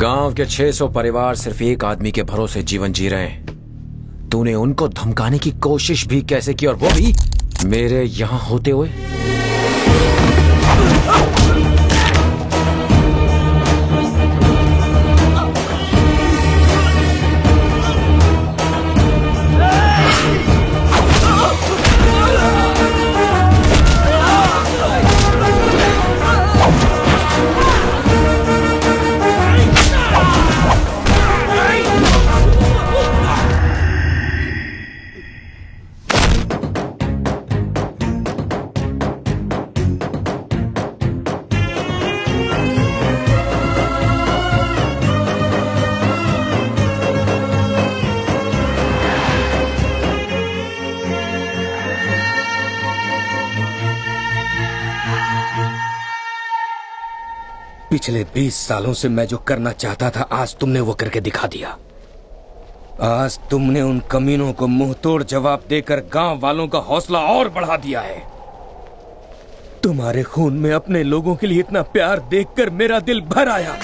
गांव के 600 परिवार सिर्फ एक आदमी के भरोसे जीवन जी रहे हैं। तूने उनको धमकाने की कोशिश भी कैसे की, और वो भी मेरे यहां होते हुए? पिछले 20 सालों से मैं जो करना चाहता था, आज तुमने वो करके दिखा दिया। आज तुमने उन कमीनों को मुंहतोड़ जवाब देकर गांव वालों का हौसला और बढ़ा दिया है। तुम्हारे खून में अपने लोगों के लिए इतना प्यार देखकर मेरा दिल भर आया।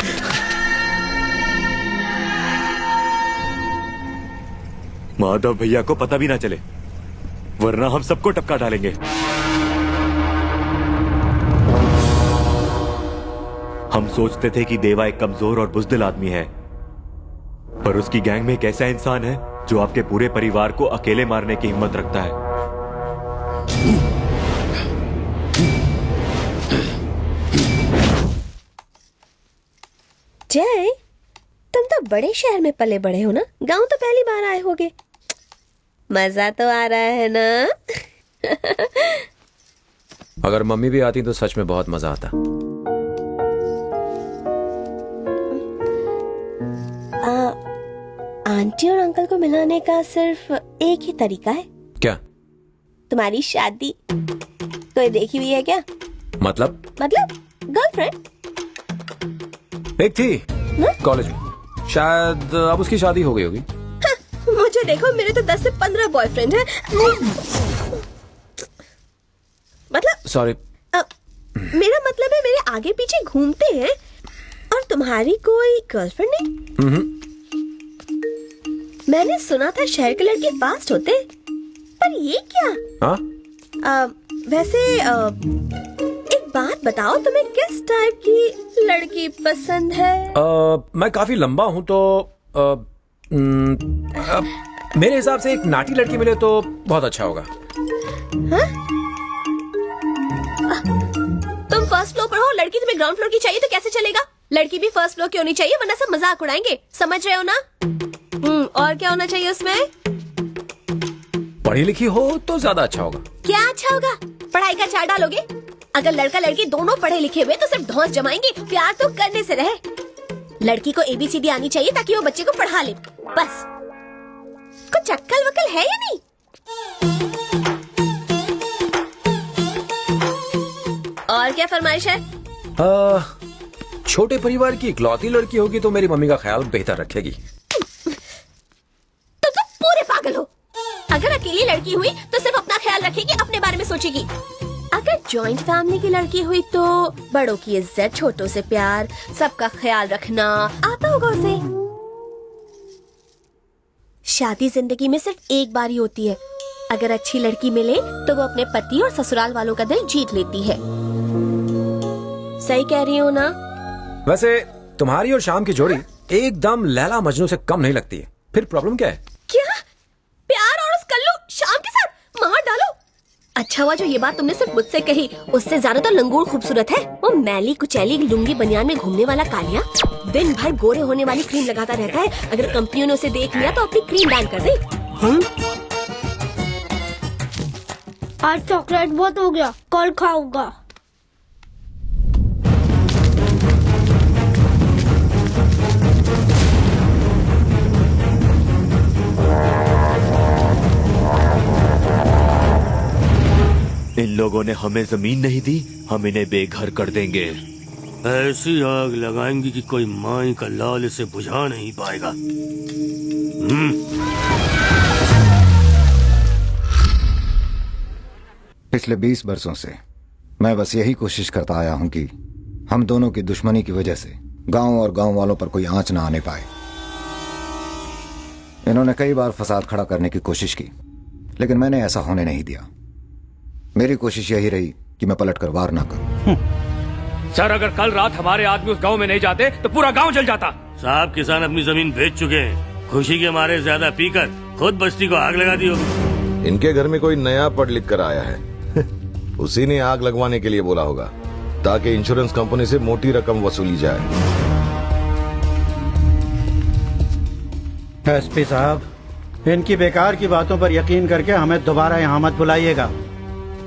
माधव भैया को पता भी ना चले, वरना हम सबको टपका डालेंगे। हम सोचते थे कि देवा एक कमजोर और बुज़दिल आदमी है, पर उसकी गैंग में एक ऐसा इंसान है जो आपके पूरे परिवार को अकेले मारने की हिम्मत रखता है। जय, तुम तो बड़े शहर में पले बड़े हो ना, गांव तो पहली बार आए होगे। मजा तो आ रहा है ना? अगर मम्मी भी आती तो सच में बहुत मजा आता। आंटी और अंकल को मिलाने का सिर्फ एक ही तरीका है। क्या? तुम्हारी शादी। कोई देखी हुई है क्या? मतलब गर्लफ्रेंड एक थी कॉलेज में, शायद अब उसकी शादी हो गई होगी। हाँ, मुझे देखो, मेरे तो 10 से 15 बॉयफ्रेंड हैं। मतलब सॉरी, मेरा मतलब है मेरे आगे पीछे घूमते हैं। और तुम्हारी कोई गर्लफ्रेंड नहीं? मैंने सुना था शहर के लड़के फास्ट होते, पर ये क्या? हाँ? वैसे एक बात बताओ, तुम्हें किस टाइप की लड़की पसंद है? मैं काफी लंबा हूँ तो मेरे हिसाब से एक नाटी लड़की मिले तो बहुत अच्छा होगा। हाँ? तुम फर्स्ट फ्लोर पर हो, लड़की तुम्हें ग्राउंड फ्लोर की चाहिए तो कैसे चलेगा? लड़की भी फर्स्ट फ्लोर की होनी चाहिए, वरना सब मजाक उड़ाएंगे। समझ रहे हो ना? और क्या होना चाहिए उसमें? पढ़ी लिखी हो तो ज्यादा अच्छा होगा। क्या अच्छा होगा? पढ़ाई का चार डालोगे? अगर लड़का लड़की दोनों पढ़े लिखे हुए तो सिर्फ धौंस जमाएंगे। प्यार तो करने से रहे। लड़की को ABCD आनी चाहिए ताकि वो बच्चे को पढ़ा ले, बस। कुछ अक्ल वक्ल है या नहीं? और क्या फरमाइश है? छोटे परिवार की इकलौती लड़की होगी तो मेरी मम्मी का ख्याल बेहतर रखेगी। तुम तो पूरे पागल हो। अगर अकेली लड़की हुई तो सिर्फ अपना ख्याल रखेगी, अपने बारे में सोचेगी। अगर जॉइंट फैमिली की लड़की हुई तो बड़ों की इज्जत, छोटों से प्यार, सबका ख्याल रखना आता होगा उसे। शादी जिंदगी में सिर्फ एक बार ही होती है। अगर अच्छी लड़की मिले तो वो अपने पति और ससुराल वालों का दिल जीत लेती है। सही कह रही हो ना? वैसे तुम्हारी और शाम की जोड़ी एकदम लैला मजनू से कम नहीं लगती है। फिर प्रॉब्लम क्या है? क्या? प्यार और उस कल्लू शाम के साथ मार डालो? अच्छा हुआ जो ये बात तुमने सिर्फ मुझसे कही। उससे ज्यादा तो लंगूर खूबसूरत है। वो मैली कुचैली लुंगी बनियान में घूमने वाला कालिया दिन भर गोरे होने वाली क्रीम लगाता रहता है। अगर कंपनियों ने उसे देख लिया तो अपनी क्रीम बैन कर दे। आज चॉकलेट बहुत हो गया, कल खाऊंगा। इन लोगों ने हमें जमीन नहीं दी, हम इन्हें बेघर कर देंगे। ऐसी आग लगाएंगी कि कोई माई का लाल इसे बुझा नहीं पाएगा। पिछले 20 बरसों से मैं बस यही कोशिश करता आया हूं कि हम दोनों की दुश्मनी की वजह से गांव और गांव वालों पर कोई आंच ना आने पाए। इन्होंने कई बार फसाद खड़ा करने की कोशिश की, लेकिन मैंने ऐसा होने नहीं दिया। मेरी कोशिश यही रही कि मैं पलटकर वार ना करूं। सर, अगर कल रात हमारे आदमी उस गांव में नहीं जाते तो पूरा गांव जल जाता। साहब, किसान अपनी जमीन बेच चुके हैं। खुशी के मारे ज्यादा पीकर खुद बस्ती को आग लगा दी होगी। इनके घर में कोई नया पढ़ लिख कर आया है उसी ने आग लगवाने के लिए बोला होगा, ताकि इंश्योरेंस कंपनी से मोटी रकम वसूली जाए। एसपी साहब, इनकी बेकार की बातों पर यकीन करके हमें दोबारा यहाँ मत बुलाइएगा,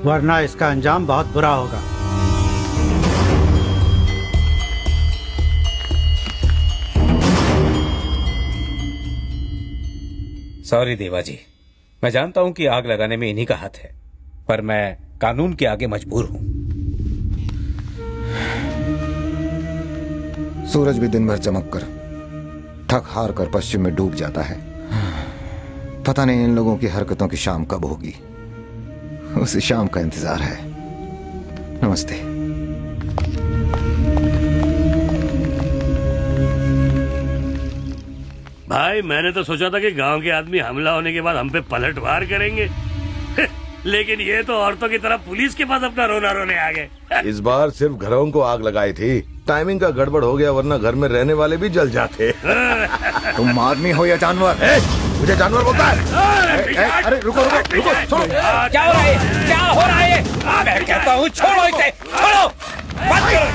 वरना इसका अंजाम बहुत बुरा होगा। सॉरी देवा जी, मैं जानता हूं कि आग लगाने में इन्हीं का हाथ है, पर मैं कानून के आगे मजबूर हूं। सूरज भी दिन भर चमक कर थक हार कर पश्चिम में डूब जाता है। पता नहीं इन लोगों की हरकतों की शाम कब होगी। उसी शाम का इंतजार है। नमस्ते। भाई, मैंने तो सोचा था कि गांव के आदमी हमला होने के बाद हम पे पलटवार करेंगे लेकिन ये तो औरतों की तरह पुलिस के पास अपना रोना रोने आ गए इस बार सिर्फ घरों को आग लगाई थी, टाइमिंग का गड़बड़ हो गया, वरना घर में रहने वाले भी जल जाते तुम आदमी हो या जानवर? मुझे जानवर बोलता है। अरे रुको रुको रुको, छोड़ो। क्या हो रहा है? क्या हो रहा है? मैं कहता हूँ छोड़ो इसे, छोड़ो, मत करो।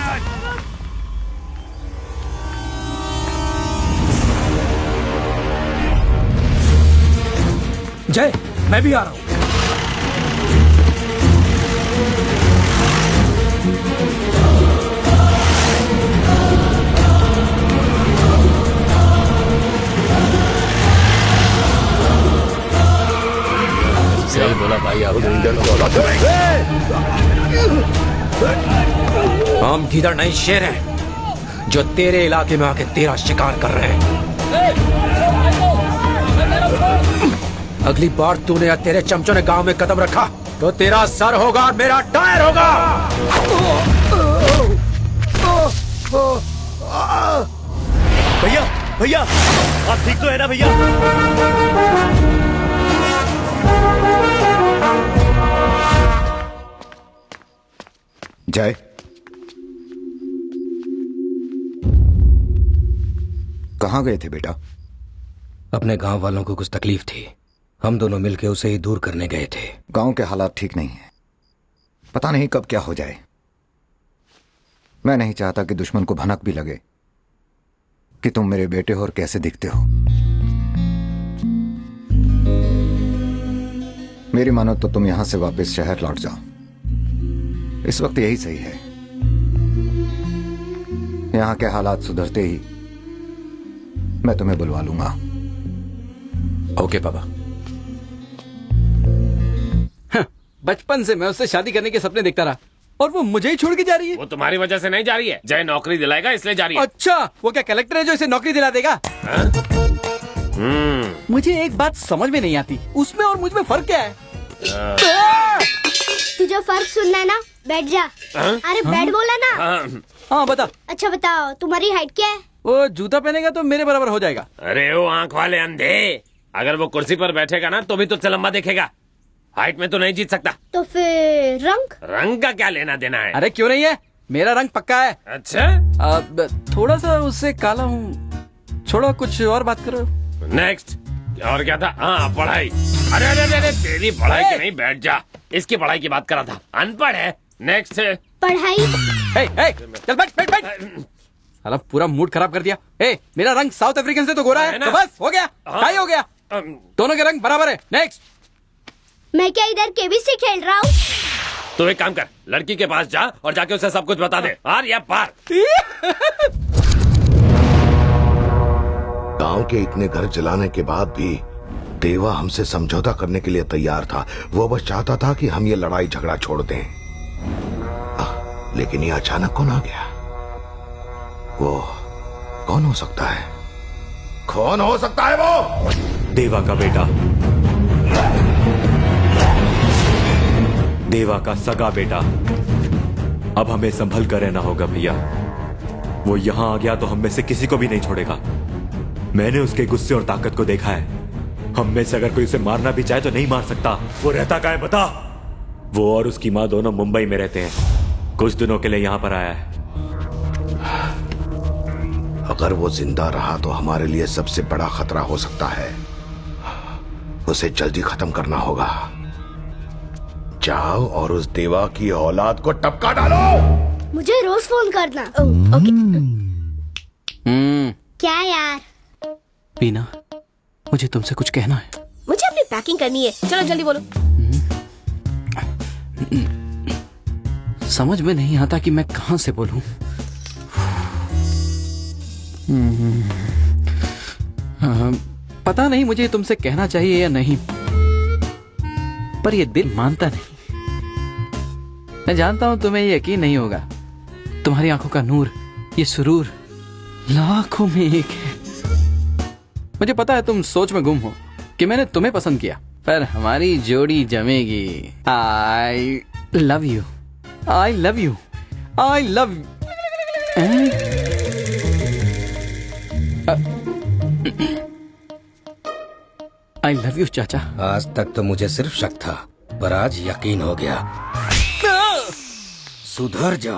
जय, मैं भी आ रहा हूँ। सही बोला भाई, आप हम गीदड़ नहीं शेर हैं जो तेरे इलाके में आके तेरा शिकार कर रहे हैं। अगली बार तूने या तेरे चमचों ने गांव में कदम रखा तो तेरा सर होगा और मेरा टायर होगा। भैया, भैया, आप ठीक तो है ना भैया? जय, कहाँ गए थे बेटा? अपने गांव वालों को कुछ तकलीफ थी, हम दोनों मिलकर उसे ही दूर करने गए थे। गांव के हालात ठीक नहीं है, पता नहीं कब क्या हो जाए। मैं नहीं चाहता कि दुश्मन को भनक भी लगे कि तुम मेरे बेटे हो और कैसे दिखते हो। मेरी मानो तो तुम यहां से वापस शहर लौट जाओ, इस वक्त यही सही है। यहां के हालात सुधरते ही मैं तुम्हें बुलवा लूंगा। ओके पापा। बचपन से मैं उससे शादी करने के सपने देखता रहा और वो मुझे ही छोड़ के जा रही है। वो तुम्हारी वजह से नहीं जा रही है, जय नौकरी दिलाएगा इसलिए जा रही है। अच्छा, वो क्या कलेक्टर है जो इसे नौकरी दिला देगा? मुझे एक बात समझ में नहीं आती, उसमें और मुझ में फर्क क्या है? तुझे फर्क सुनना है ना, बैठ जा। अरे बैठ बोला ना। हाँ बता। अच्छा बताओ, तुम्हारी हाइट क्या है? वो जूता पहनेगा तो मेरे बराबर हो जाएगा। अरे वो आंख वाले अंधे, अगर वो कुर्सी पर बैठेगा ना तो भी तुझसे लंबा दिखेगा, हाइट में तो नहीं जीत सकता। तो फिर रंग? रंग का क्या लेना देना है? अरे क्यों नहीं है, मेरा रंग पक्का है। अच्छा, थोड़ा सा उससे काला हूँ। छोड़ो, कुछ और बात करो। नेक्स्ट। और क्या था? हाँ, पढ़ाई। अरे अरे अरे, तेरी पढ़ाई की नहीं, बैठ जा। इसकी पढ़ाई की बात कर रहा था, अनपढ़ है। नेक्स्ट। पढ़ाई। चल बैठ बैठ बैठ। साला पूरा मूड खराब कर दिया। मेरा रंग साउथ अफ्रीकन से तो गोरा है, तो बस हो गया, टाई हो गया। दोनों के रंग बराबर है। नेक्स्ट। मैं क्या इधर केबीसी खेल रहा हूँ? तो एक काम कर, लड़की के पास जा और जाके उसे सब कुछ बता दे, पार या पार। गांव के इतने घर जलाने के बाद भी देवा हमसे समझौता करने के लिए तैयार था। वो बस चाहता था कि हम ये लड़ाई झगड़ा छोड़ दें। लेकिन ये अचानक कौन आ गया? वो कौन हो सकता है? कौन हो सकता है वो? देवा का बेटा, देवा का सगा बेटा। अब हमें संभल कर रहना होगा भैया। वो यहाँ आ गया तो हम में से किसी को भी नहीं छोड़ेगा। मैंने उसके गुस्से और ताकत को देखा है। हम में से अगर कोई उसे मारना भी चाहे तो नहीं मार सकता। वो रहता कहाँ है बता? वो और उसकी माँ दोनों मुंबई में रहते हैं। कुछ दिनों के लिए यहाँ पर आया है। अगर वो जिंदा रहा तो हमारे लिए सबसे बड़ा खतरा हो सकता है। उसे जल्दी खत्म करना होगा। जाओ और उस देवा की औलाद को टपका डालो। मुझे रोज फोन करना। ओके। क्या यार? बीना, मुझे तुमसे कुछ कहना है। मुझे अपनी पैकिंग करनी है, चलो जल्दी बोलो। समझ में नहीं आता कि मैं कहां से बोलूं। पता नहीं मुझे तुमसे कहना चाहिए या नहीं, पर ये दिल मानता नहीं। मैं जानता हूं तुम्हें यकीन नहीं होगा। तुम्हारी आंखों का नूर, ये सुरूर लाखों में एक है। मुझे पता है तुम सोच में गुम हो कि मैंने तुम्हें पसंद किया, पर हमारी जोड़ी जमेगी। I love you, I love you, I love you. I love you चाचा। आज तक तो मुझे सिर्फ शक था, पर आज यकीन हो गया। सुधर जा।